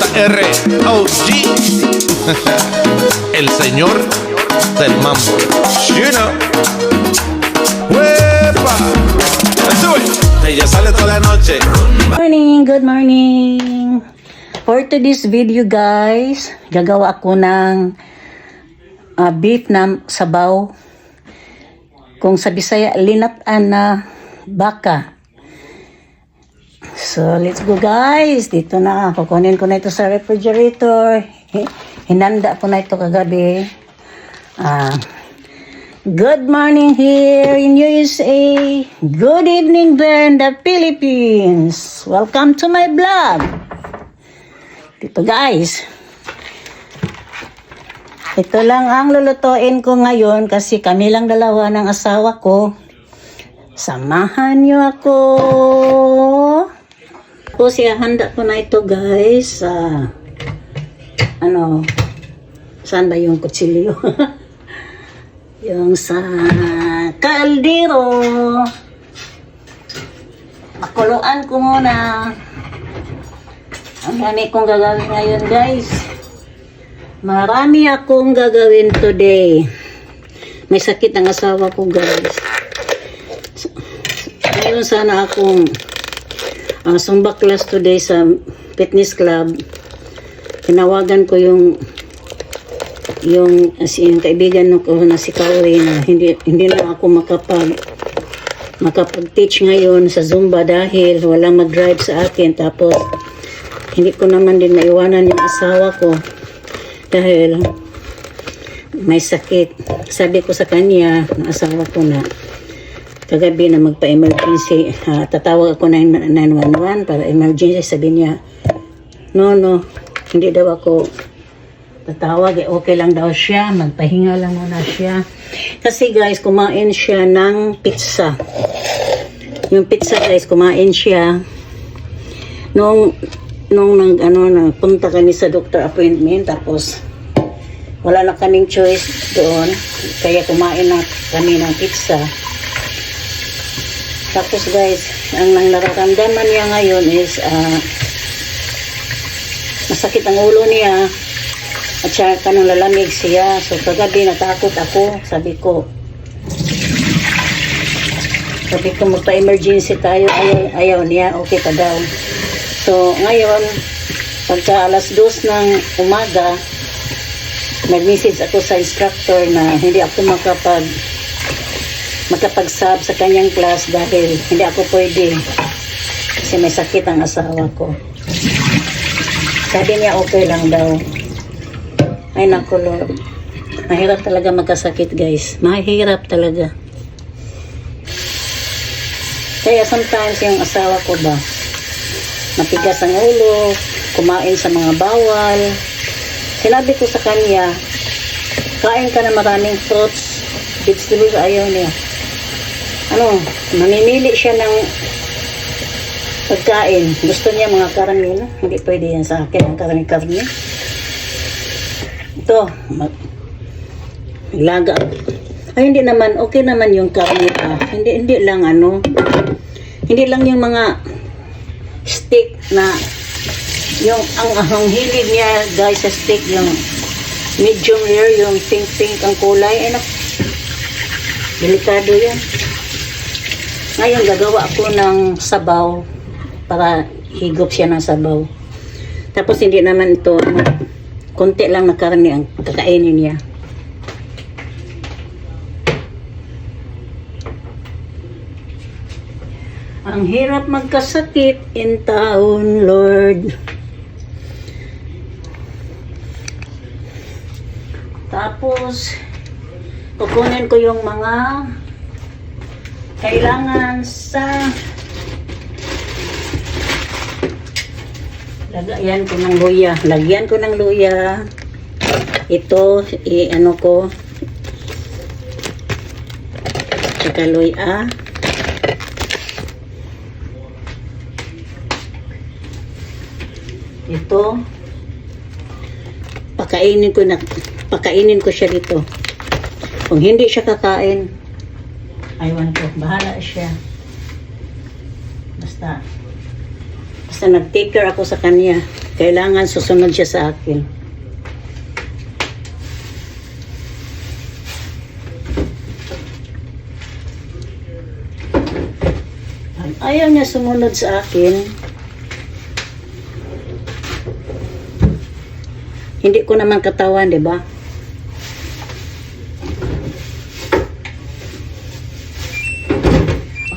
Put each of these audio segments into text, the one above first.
JR-OG, el señor del mambo. You know. ¡Wepa! Let's do it. Ella sale toda la noche. Good morning. For today's video guys, gagawa ako ng beef na sabaw. Kung sa Bisaya, linataan na baka. So, let's go guys. Dito na. Kukunin ko na ito sa refrigerator. Hinanda ko na ito kagabi. Good morning here in USA. Good evening there in the Philippines. Welcome to my vlog. Dito guys. Ito lang ang lulutuin ko ngayon kasi kami lang dalawa ng asawa ko. Samahan niyo ako. Tapos ihahanda ko na ito guys. Saan ba yung kutsilyo? Yung sa kaldero. Makuluan ko muna. Ang dami kong gagawin ngayon guys. Marami akong gagawin today. May sakit ang asawa ko guys. Mayroon sana akong Zumba class today sa fitness club. Tinawagan ko yung kaibigan ko na si Kauri na hindi na ako makapag-teach ngayon sa Zumba dahil walang mag-drive sa akin. Tapos hindi ko naman din maiwanan yung asawa ko dahil may sakit. Sabi ko sa kanya, ng asawa ko na kagabi na magpa-emergency, tatawag ako ng 911 para emergency. Sabi niya, no, hindi daw ako tatawag. Okay lang daw siya, magpahinga lang muna siya. Kasi guys, kumain siya ng pizza. Yung pizza guys, kumain siya nung nagpunta kami sa doctor appointment, tapos wala na kaming choice doon, kaya kumain na kami ng pizza. Tapos guys, ang nararamdaman niya ngayon is masakit ang ulo niya at saka nang lalamig siya. So kagabi natakot ako, sabi ko magpa-emergency tayo. Ayaw niya, okay pa daw. So, ngayon, pagka alas 2 ng umaga, nag-message ako sa instructor na hindi ako makapag-sub sa kanyang class dahil hindi ako pwede kasi may sakit ang asawa ko. Sabi niya okay lang daw. Ay naku Lord, mahirap talaga magkasakit guys, mahirap talaga. Kaya sometimes yung asawa ko ba, matigas ang ulo, kumain sa mga bawal. Sinabi ko sa kanya, kain ka na maraming fruits, vegetables, ayaw niya. Mamimili siya ng pagkain. Gusto niya mga karne, hindi pwede yan sa akin, ang karne-karne. Ito, maglaga. Ay, hindi naman, okay naman yung karne pa. Hindi lang hindi lang yung mga steak na yung ang hilig niya guys sa steak, yung medium rare, yung pink ang kulay. Ay delikado yan. Ngayon gagawa ako ng sabaw para higop siya ng sabaw. Tapos hindi naman ito konti lang na karne ang kakainin niya. Ang hirap magkasakit in town, Lord. Tapos, kukunin ko yung mga kailangan sa lagyan ko ng luya. Lagyan ko ng luya. Ito, ko. Tsaka luya. Ito, pakainin ko siya dito. Kung hindi siya kakain, aywan ko, bahala siya. Basta nag-take care ako sa kanya. Kailangan susunod siya sa akin. Ayaw niya sumunod sa akin. Hindi ko naman katawan, di ba?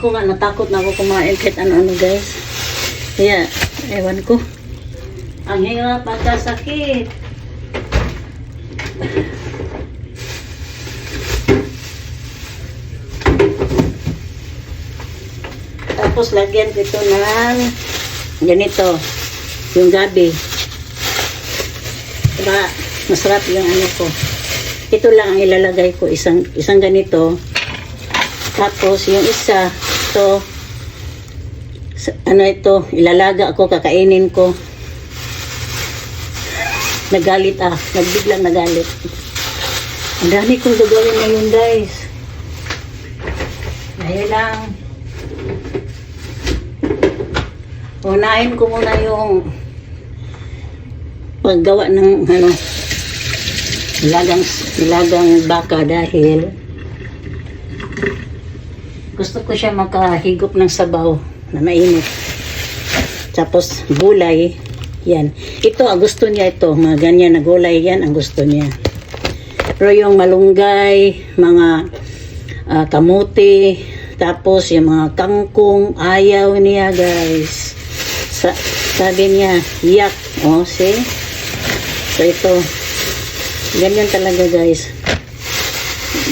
Ako nga, natakot na ako kumain kahit ano-ano, guys. Kaya, ewan ko. Ang hirap pagkasakit. Tapos, lagyan ko ito ng ganito. Yung gabi. Diba, masarap yung ano ko. Ito lang ang ilalagay ko. Isang ganito. Tapos, yung isa, ito, ano ito, ilalaga ako, kakainin ko. Nagalit nagbiglang nagalit. Ang dami kong gagawin ngayon, guys. Ngayon lang. Unahin ko muna yung paggawa ng ano, ilagang baka dahil gusto ko siya makahigop ng sabaw na mainit. Tapos gulay, yan. Ito, ang gusto niya ito. Mga ganyan na gulay, yan ang gusto niya. Pero yung malunggay, mga kamuti, tapos yung mga kangkong, ayaw niya, guys. Sabi niya, yak. O, see? So, ito. Ganyan talaga, guys.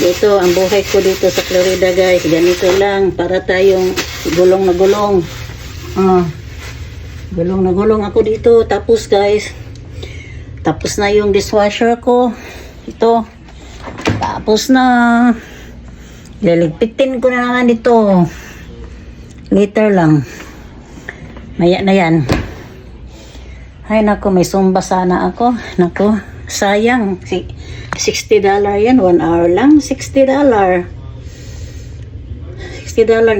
Ito, ang buhay ko dito sa Florida, guys. Ganito lang. Para tayong gulong na gulong. Gulong na gulong ako dito. Tapos, guys, tapos na yung dishwasher ko. Ito. Tapos na. Liligpitin ko na naman ito. Later lang. Maya na yan. Ay, naku, may sumba sana ako. Naku, sayang. $60 yan. 1 hour lang. $60. $60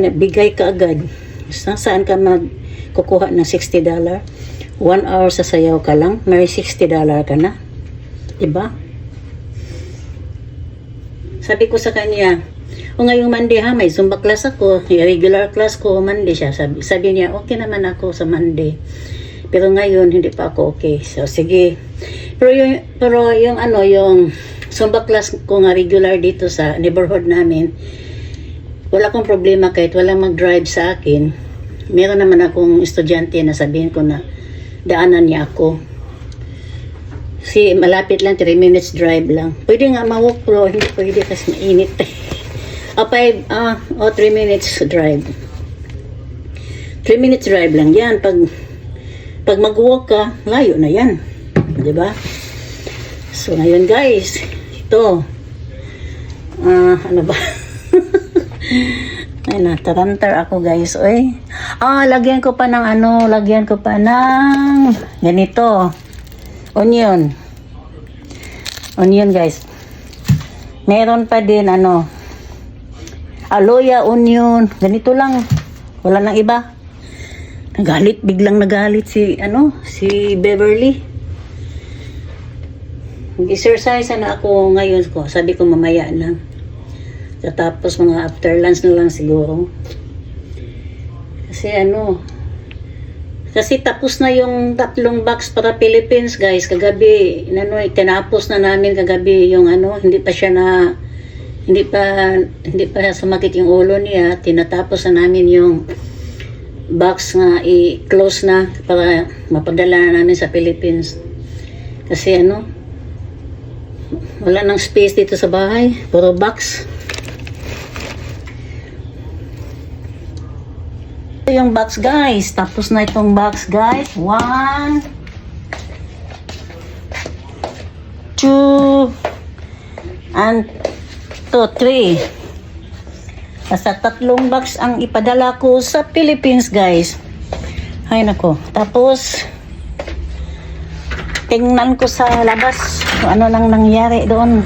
na bigay ka agad. Saan ka magkukuha ng $60? 1 hour sa sayaw ka lang. May $60 ka na. Diba? Sabi ko sa kanya, o ngayong Monday ha, may Zumba class ako. Regular class ko, Monday siya. Sabi niya, okay naman ako sa Monday. Pero ngayon, hindi pa ako okay. So, sige. Pero yung ano, yung Zumba class ko nga regular dito sa neighborhood namin, wala akong problema kahit walang mag-drive sa akin. Meron naman akong estudyante na sabihin ko na daanan niya ako. Si malapit lang, 3 minutes drive lang. Pwede nga ma-walk, pero hindi pwede kasi mainit. 3 minutes drive. 3 minutes drive lang yan. Pag mag-walk ka, layo na yan. Diba? So, ngayon guys, ito. Ano ba? Ay, natarantar ako guys. Oy. Lagyan ko pa ng lagyan ko pa ng ganito. Onion. Onion guys. Meron pa din aloya, onion, ganito lang. Wala nang iba. Biglang nagalit si Beverly. Nag-exercise na ako ngayon ko. Sabi ko mamaya na. Tapos mga after lunch na lang siguro. Kasi tapos na yung 3 box para Philippines, guys. Kagabi, tinapos na namin kagabi yung hindi pa sumakit yung ulo niya. Tinatapos na namin yung box nga i-close na para mapadala na namin sa Philippines. Kasi wala nang space dito sa bahay. Puro box. Ito yung box, guys. Tapos na itong box, guys. 1, 2, and 3. Basta 3 box ang ipadala ko sa Philippines, guys. Ay, nako. Tapos, tingnan ko sa labas kung ano nang nangyari doon.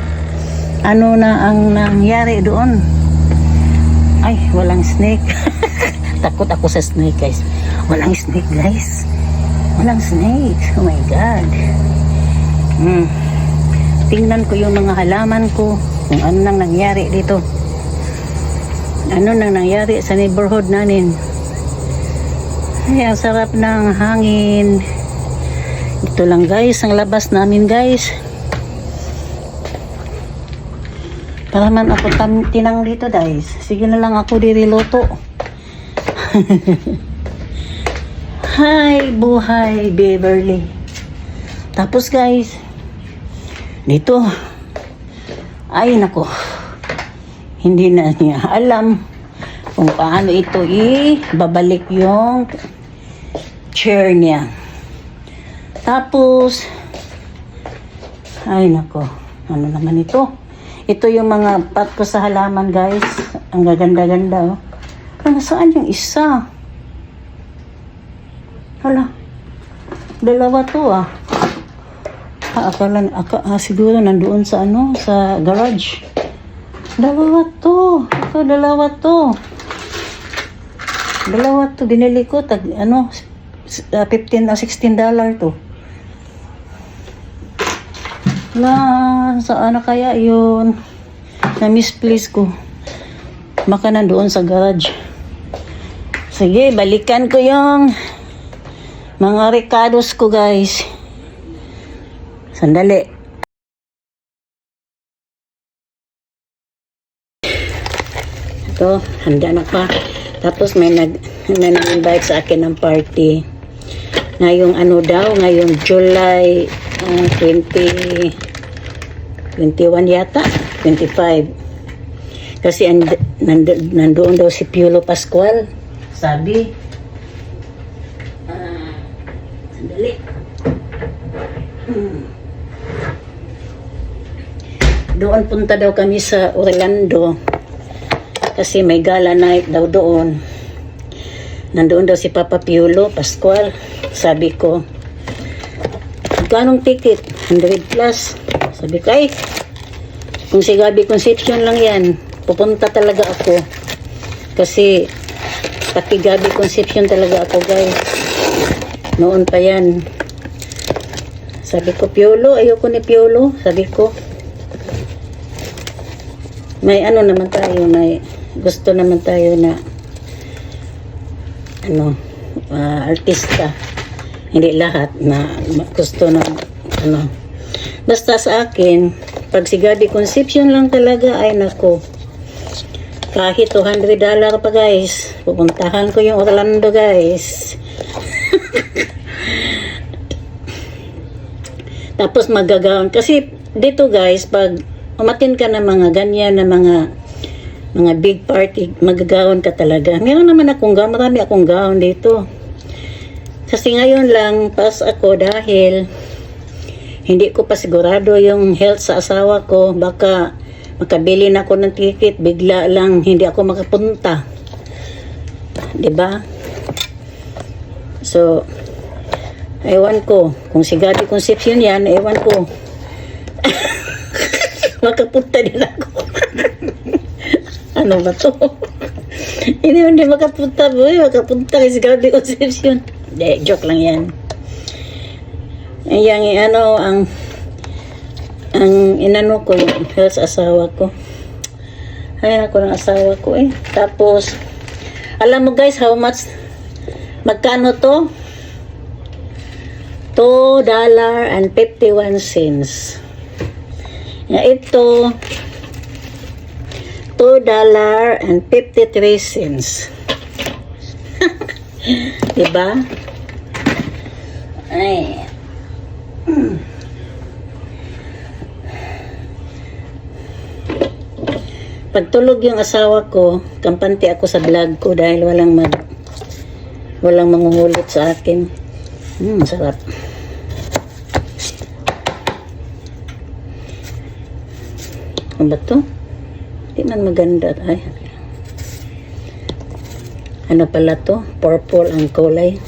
Ano na ang nangyari doon. Ay, walang snake. takot ako sa snake, guys. Walang snake, guys. Walang snake. Oh my God. Tingnan ko yung mga halaman ko, kung ano nang nangyari dito. Ano nang nangyari sa neighborhood namin. Ay, ang sarap ng hangin. Ito lang, guys, ang labas namin, guys. Para man ako tinang dito, guys. Sige na lang ako diriloto. Hi, buhay, Beverly. Tapos, guys, dito, ay, nako. Hindi na niya alam kung paano ito ibabalik yung chair niya. Tapos, ay, nako. Ano naman ito? Ito yung mga pot ko sa halaman, guys. Ang gaganda-ganda, oh. Pero saan yung isa? Hala. Dalawa to, ah. Siguro nandoon sa sa garage. Dalawa to. Ito, dalawa to. Dalawa to. Binili ko, $15 o $16 to. Saan na kaya yun? Na-misplace ko. Baka nandoon sa garage. Sige, balikan ko yung mga recados ko, guys. Sandali. Ito, handa na pa. Tapos may nag-invite sa akin ng party. Ngayong ngayong July 21 yata, 25. Kasi nandoon daw si Piolo Pascual. Sabi, sandali. Doon punta daw kami sa Orlando. Kasi may gala night daw doon. Nandoon daw si Papa Piolo Pascual. Sabi ko, magkanong ticket? 100 plus. Sabi ko, ay, kung si Gabi Concepcion lang yan, pupunta talaga ako. Kasi, pati Gabi Concepcion talaga ako, guys. Noon pa yan. Sabi ko, Piolo, ayoko ni Piolo. Sabi ko, may naman tayo, may gusto naman tayo na artista. Hindi lahat na gusto ng basta sa akin, pag si Gabi Concepcion lang talaga, ay nako, kahit $200 pa, guys, pupuntahan ko yung Orlando, guys. Tapos magagawin kasi dito, guys, pag umatin ka ng mga ganyan na mga big party, magagawin ka talaga. Meron naman akong gown, marami akong gown dito. Kasi ngayon lang, pas ako dahil hindi ko pa sigurado yung health sa asawa ko. Baka makabili na ako ng ticket, bigla lang hindi ako makapunta. 'Di ba? So, ewan ko. Kung si Gabi Concepcion yan, ewan ko. Makapunta din ako. Ano ba to? Hindi makapunta, boy. Makapunta kay si Gabi Concepcion. Hindi, joke lang yan. Ayan, ang inano ko, yung health sa asawa ko. Ay, ako ng asawa ko eh. Tapos, alam mo guys, how much? Magkano to? $2.51. Ito, $2.53. Diba? Ay. Pagtulog yung asawa ko, kampante ako sa vlog ko dahil walang mangungulit sa akin. Sarap. Ano ba to? Di man maganda. Ay. Ano pala to? Purple ang kulay.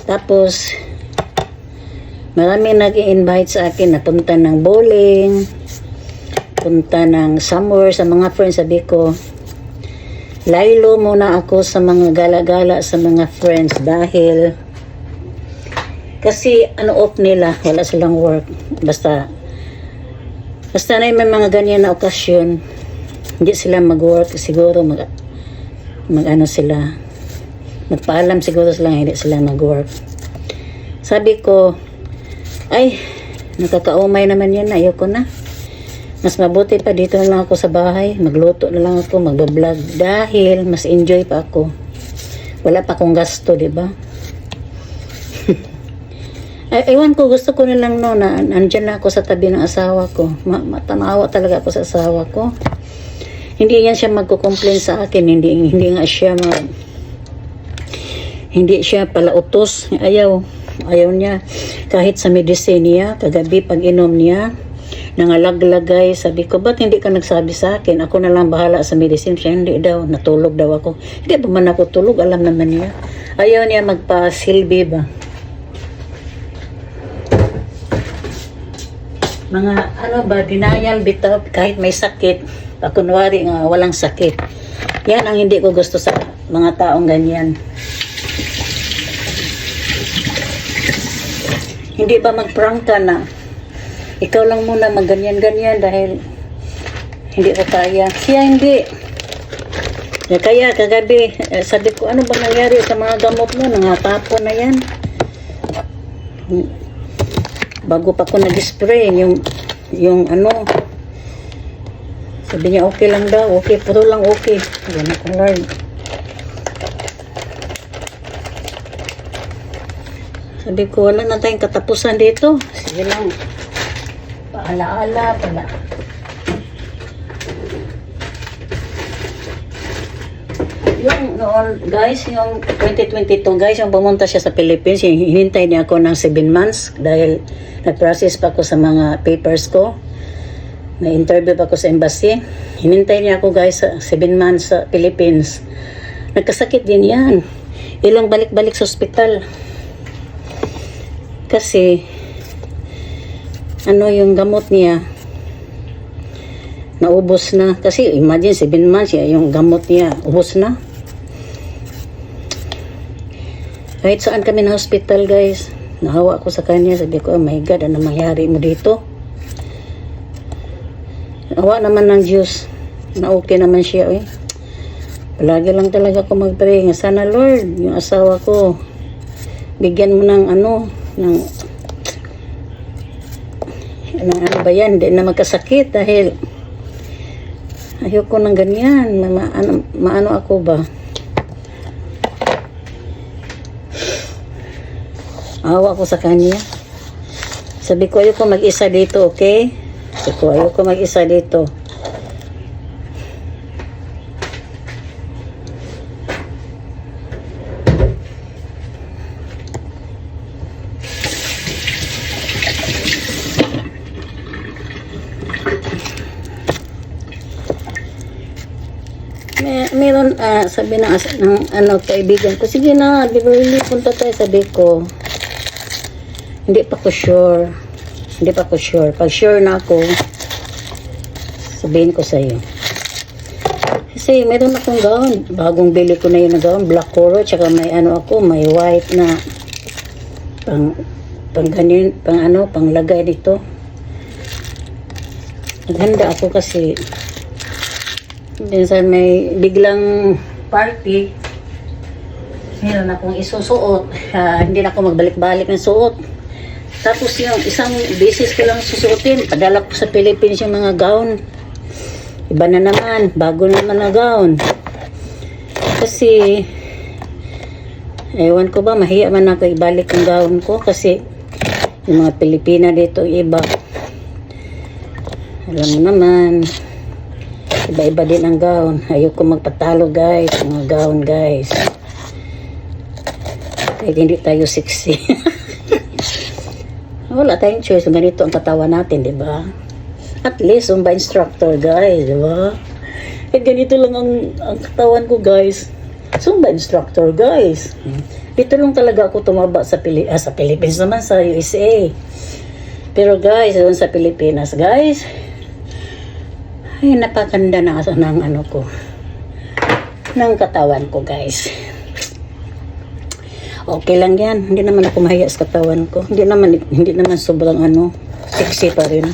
Tapos, marami nag-i-invite sa akin na punta ng bowling, punta ng somewhere sa mga friends. Sabi ko, laylo muna ako sa mga gala-gala sa mga friends dahil kasi off nila, wala silang work. Basta na may mga ganyan na okasyon, hindi sila mag-work, siguro sila, magpaalam siguro sila, hindi sila mag-work. Sabi ko, ay, nakakaumay naman yan, ayoko na. Mas mabuti pa dito na lang ako sa bahay, magluto na lang ako, magbablog, dahil mas enjoy pa ako. Wala pa akong gasto, di ba? Ewan ko, gusto ko na lang no, na andyan na ako sa tabi ng asawa ko. Matanawa talaga ako sa asawa ko. Hindi yan siya magko-complain sa akin, hindi nga siya hindi siya pala utos. Ayaw niya. Kahit sa medicine niya, kagabi pag inom niya, nangalaglagay, sabi ko, ba't hindi ka nagsabi sa akin? Ako na lang bahala sa medicine. Siya, hindi daw, natulog daw ako. Hindi pa man ako tulog, alam naman niya. Ayaw niya magpa-silbi ba? Mga denial bitaw, kahit may sakit, kunwari nga walang sakit. Yan ang hindi ko gusto sa mga taong ganyan. Hindi ba mag-prank ka na ikaw lang muna magganyan-ganyan dahil hindi ko kaya. Siya hindi. Kaya kagabi, sabi ko, ano ba nangyari sa mga gamot mo? Nangatapon na yan. Bago pa ko nag-spray, yung sabi niya, okay lang daw, okay, puro lang okay. Yan ako, Lord. Sabi ko, wala na tayong katapusan dito. Sige lang. Paala-ala pala. Yung noon, guys, yung 2022, guys, yung pumunta siya sa Philippines, hinintay niya ako ng 7 months dahil nag-process pa ako sa mga papers ko. May interview pa ako sa embassy. Hinintay niya ako, guys, sa 7 months sa Philippines. Nagkasakit din yan. Ilang balik-balik sa ospital. Kasi, yung gamot niya, naubos na. Kasi, imagine, 7 months, yung gamot niya, ubos na. Kahit saan kami na hospital, guys, nahawa ko sa kanya. Sabi ko, oh my God, ano mangyari mo dito? Nahawa naman ng Diyos. Na okay naman siya, eh. Palagi lang talaga ako mag-pray. Sana, Lord, yung asawa ko, bigyan mo ng ng ano ba yan, hindi na magkasakit dahil ayoko ng ganyan. Maano ako ba? Awa ko sa kanya. Sabi ko, ayoko mag-isa dito, okay? Sabi ko, ayoko mag-isa dito. Meron, sabi ng kaibigan ko, sige na, Beverly, punta tayo. Sabi ko, hindi pa ko sure. Pag sure na ako, sabihin ko sa'yo. Kasi meron akong gown, bagong bili ko na yun na gown, black color, tsaka may may white na pang ganyan, pang lagay dito. Naghanda ako kasi minsan may biglang party, meron akong isusuot. Hindi na ako magbalik-balik ng suot. Tapos yung isang beses ko lang susuotin, padala ko sa Philippines yung mga gown. Iba na naman, bago naman na gown. Kasi, ewan ko ba, mahiya man ako ibalik ang gown ko kasi yung mga Pilipina dito iba. Alam mo naman, iba-iba din ang gown. Ayoko magpatalo, guys. Mga gown, guys. Kahit hindi tayo sexy. Wala tayong choice. Ganito ang katawan natin, di ba? At least, Zumba instructor, guys. Di ba? Kahit ganito lang ang katawan ko, guys. Zumba instructor, guys. Dito lang talaga ako tumaba sa Philippines naman, sa USA. Pero, guys, doon sa Pilipinas, guys, ay, napakanda na ng ko. ng katawan ko, guys. Okay lang yan. Hindi naman ako mahiya sa katawan ko. Hindi naman sobrang sexy pa rin.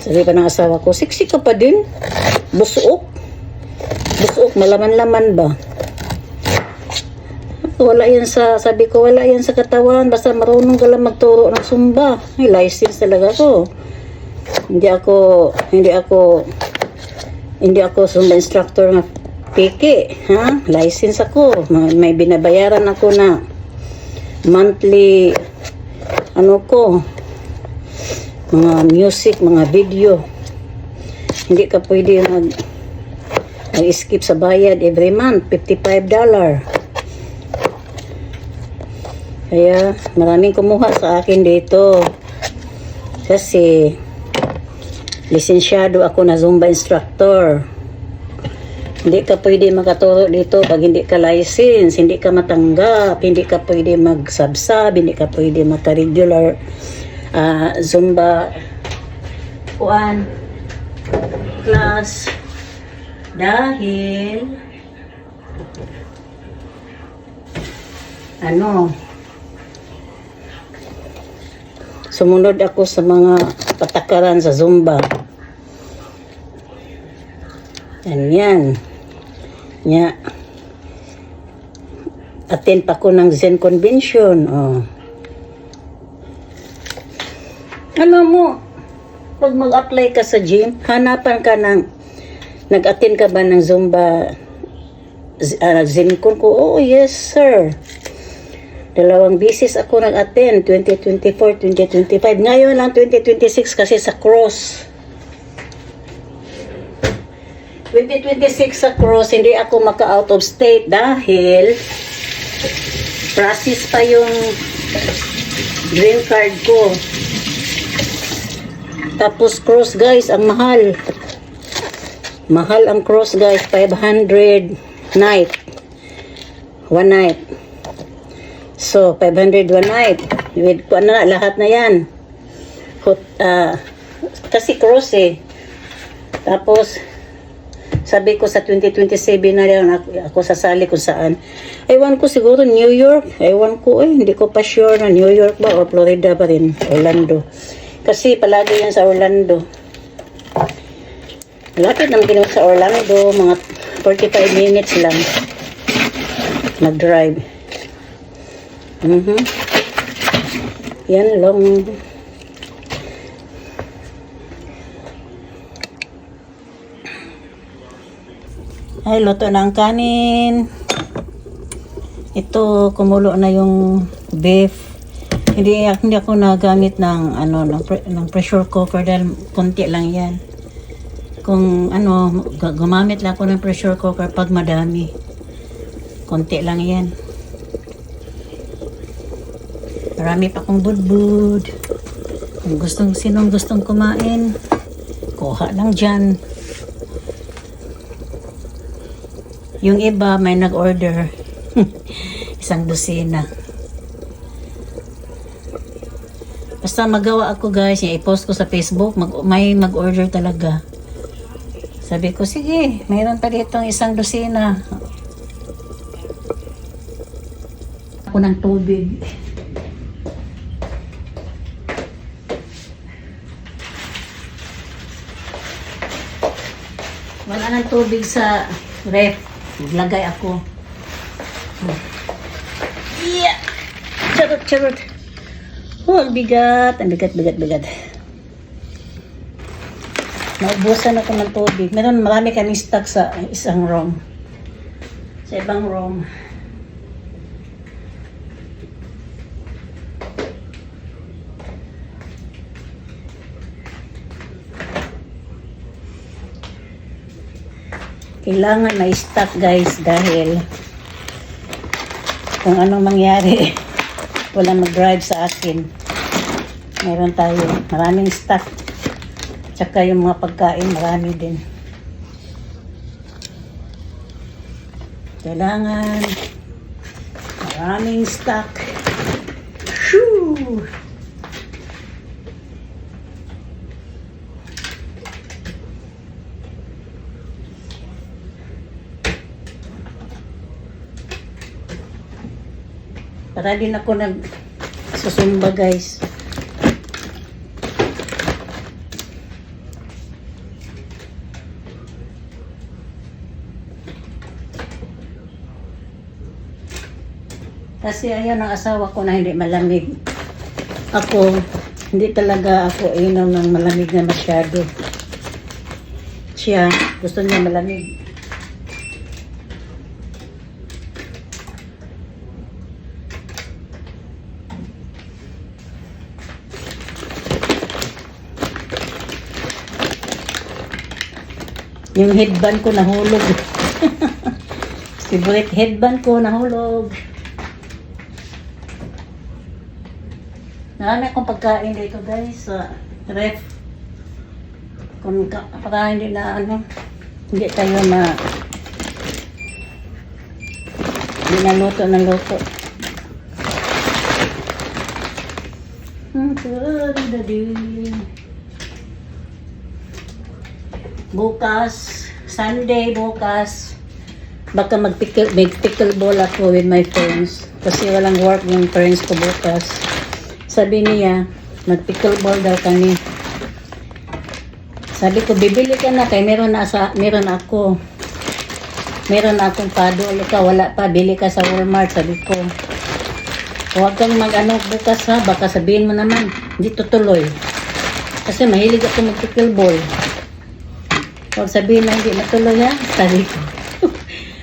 Sabi pa ng asawa ko, sexy ka pa din. Busuok. Busuok, malaman-laman ba? Wala yan sabi ko, wala yan sa katawan. Basta marunong ka lang magturo ng Zumba. May license talaga ako. Hindi ako Zumba instructor na peke, ha? License ako. May binabayaran ako na monthly mga music, mga video. Hindi ka pwede mag-skip sa bayad every month, $55. Kaya maraming kumuha sa akin dito. Kasi lisensyado ako na Zumba instructor. Hindi ka pwede makaturo dito pag hindi ka license, hindi ka matanggap, hindi ka pwede mag-subsub, hindi ka pwede maka-regular Zumba class. Dahil sumunod ako sa mga patakaran sa Zumba. Yan. Attend pa ko ng Zen Convention. Alam mo, pag mag-apply ka sa gym, hanapan ka nag-attend ka ba ng Zumba Zen Con ko? Oh, yes, sir. 2 beses ako nag-attend, 2024, 2025. Ngayon lang 2026 kasi sa cross. 2026 sa cross, hindi ako maka-out of state dahil process pa yung green card ko. Tapos cross, guys, ang mahal. Mahal ang cross, guys. 500 night. 1 night. So, 500 1 night. With lahat na yan. Kasi cross eh. Tapos, sabi ko sa 2027 na lang ako sasali kung saan. Ewan ko siguro New York. Ewan ko hindi ko pa sure na New York ba o Florida pa rin. Orlando. Kasi palagi yan sa Orlando. Lapit naman din sa Orlando. Mga 45 minutes lang. Mag-drive. Yan lang. Ay, luto na ang kanin. Ito, kumulo na yung beef. Hindi ako nagamit ng ng pressure cooker dahil konti lang yan. Kung gumamit lang ako ng pressure cooker pag madami. Konti lang yan. Marami pa akong budbud. Kung sinong gustong kumain, kuha lang dyan. Yung iba may nag-order. 1 dosina. Basta magawa ako, guys, i-post ko sa Facebook, may mag-order talaga. Sabi ko, sige, mayroon pa ditong 1 dosina. Ako ng tubig. Wala ng tubig sa ref. Maglagay ako. Yeah! Charot. Oh, ang bigat. Ang bigat. Naubusan ako ng tubig. Marami kami stock sa isang room. Sa ibang room. Kailangan may stock, guys, dahil kung anong mangyari, walang mag-drive sa akin. Meron tayo maraming stock. Tsaka yung mga pagkain, marami din. Kailangan maraming stock. Shoo! Para din ako susumba guys. Kasi ayaw ng asawa ko na hindi malamig. Ako, hindi talaga ako inom ng malamig na masyado. Siya, gusto niya malamig. Yung headband ko nahulog. Favorite headband ko nahulog. Marami akong pagkain dito guys sa ref. Para hindi na hindi tayo hindi na luto ng luto. Bukas, Sunday bukas, baka mag-pickleball ako with my friends. Kasi walang work yung friends ko bukas. Sabi niya, mag-pickleball daw kami. Sabi ko, bibili ka na kay meron ako. Meron akong paddle. Ikaw, wala pa. Bili ka sa Walmart. Sabi ko, huwag kang bukas ha. Baka sabihin mo naman, hindi tutuloy. Kasi mahilig ako mag-pickleball. Huwag sabihin na hindi natuloy ha. Sabi ko.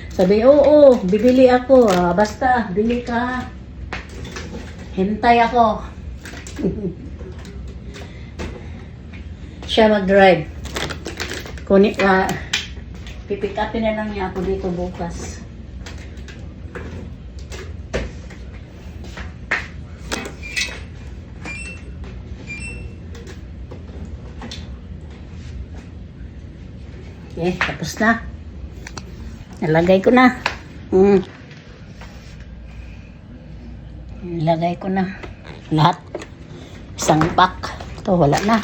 Sabi, oo, bibili ako. Basta, bili ka. Hintay ako. Siya mag-drive. Pipick upin na lang niya ako dito bukas. Okay, tapos na. Nalagay ko na. Nalagay ko na. Lahat. Isang pack. Ito, wala na.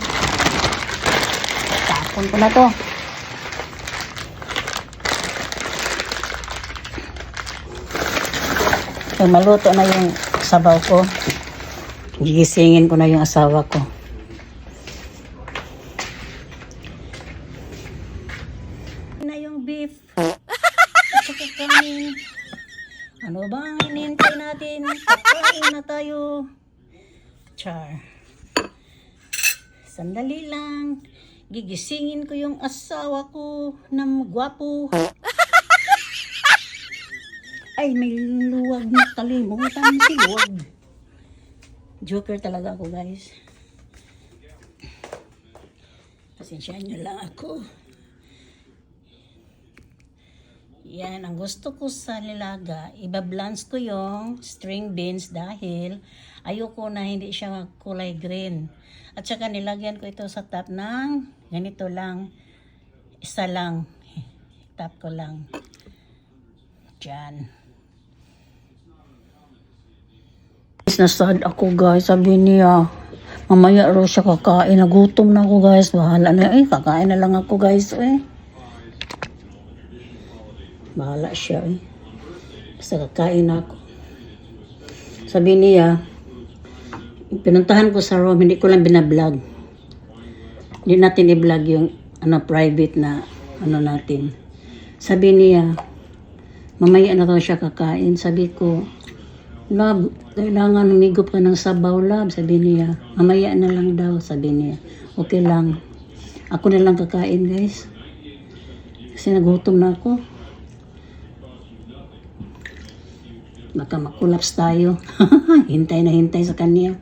Tapon ko na to. So, maluto na yung sabaw ko. Gigisingin ko na yung asawa ko. Na yung beef. At saka kanin. Ano bang hinintay natin? Kakain na tayo. Char. Sandali lang. Gigisingin ko yung asawa ko na gwapo. Ay, may luwag na kalimutan si luwag. Joker talaga ako, guys. Pasensyaan nyo lang ako. Yan, ang gusto ko sa nilaga, iba-blance ko yung string beans dahil ayoko na hindi siya kulay green. At saka nilagyan ko ito sa top ng ganito lang. Isa lang. Top ko lang. Diyan. Nasad ako guys. Sabi niya, mamaya raw siya kakain. Nagutom na ako guys. Bahala na. Kakain na lang ako guys. Bahala siya. Basta kakain na ako. Sabi niya, pinuntahan ko sa room, hindi ko lang binablog. Hindi natin i-vlog yung private na natin. Sabi niya, mamaya na daw siya kakain. Sabi ko, love, kailangan umigop ka ng sabaw, love. Sabi niya, mamaya na lang daw. Sabi niya, okay lang. Ako na lang kakain, guys. Kasi nagutom na ako. Baka makulaps tayo. Hintay na hintay sa kanya.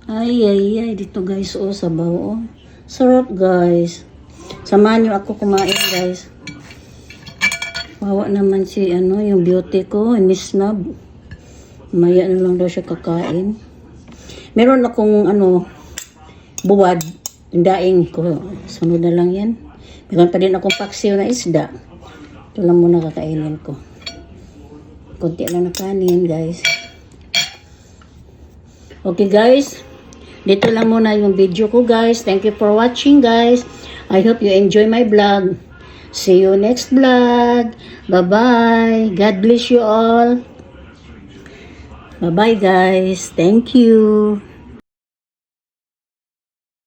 Ay, dito guys, sabaw, sarap guys. Samahan nyo ako kumain guys. Wawa naman si, yung beauty ko, Miss Nab. Maya na lang daw siya kakain. Meron akong, buwad, daing ko. Sunod na lang yan. Meron pa din akong paksiw na isda. Ito lang muna kakainin ko. Kunti lang na kanin guys. Okay guys. Dito lang muna yung video ko guys. Thank you for watching guys. I hope you enjoy my vlog. See you next vlog. Bye-bye. God bless you all. Bye-bye guys. Thank you.